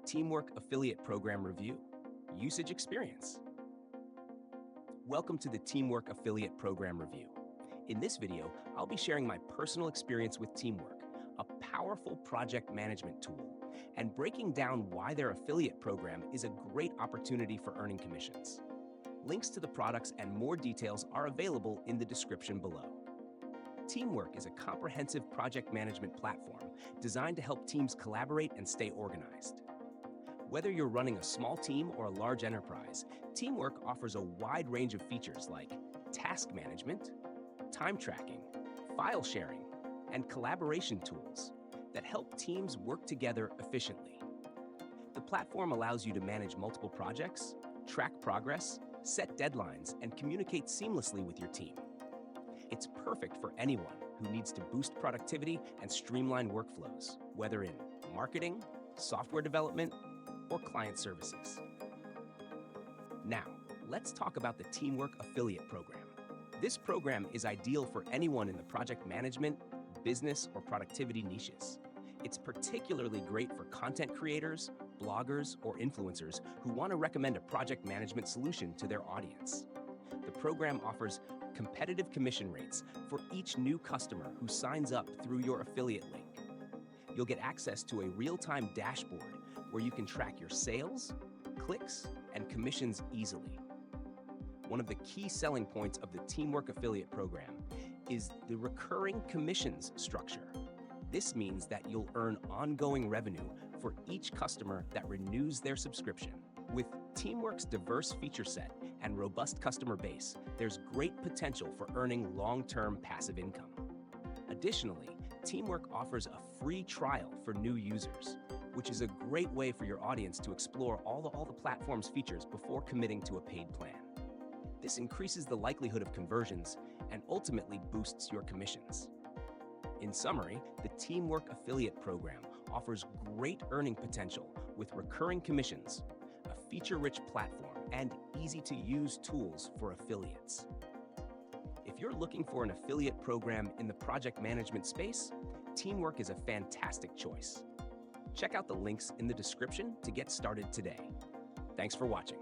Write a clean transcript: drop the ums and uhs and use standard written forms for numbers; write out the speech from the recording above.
Teamwork Affiliate Program Review, Usage Experience. Welcome to the Teamwork Affiliate Program Review. In this video, I'll be sharing my personal experience with Teamwork, a powerful project management tool, and breaking down why their affiliate program is a great opportunity for earning commissions. Links to the products and more details are available in the description below. Teamwork is a comprehensive project management platform designed to help teams collaborate and stay organized. Whether you're running a small team or a large enterprise, Teamwork offers a wide range of features like task management, time tracking, file sharing, and collaboration tools that help teams work together efficiently. The platform allows you to manage multiple projects, track progress, set deadlines, and communicate seamlessly with your team. It's perfect for anyone who needs to boost productivity and streamline workflows, whether in marketing, software development, or client services. Now, let's talk about the Teamwork Affiliate Program. This program is ideal for anyone in the project management, business, or productivity niches. It's particularly great for content creators, bloggers, or influencers who want to recommend a project management solution to their audience. The program offers competitive commission rates for each new customer who signs up through your affiliate link. You'll get access to a real-time dashboard where you can track your sales, clicks, and commissions easily. One of the key selling points of the Teamwork Affiliate Program is the recurring commissions structure. This means that you'll earn ongoing revenue for each customer that renews their subscription. With Teamwork's diverse feature set and robust customer base, there's great potential for earning long-term passive income. Additionally, Teamwork offers a free trial for new users, which is a great way for your audience to explore all the platform's features before committing to a paid plan. This increases the likelihood of conversions and ultimately boosts your commissions. In summary, the Teamwork Affiliate Program offers great earning potential with recurring commissions, a feature-rich platform, and easy-to-use tools for affiliates. If you're looking for an affiliate program in the project management space, Teamwork is a fantastic choice. Check out the links in the description to get started today. Thanks for watching.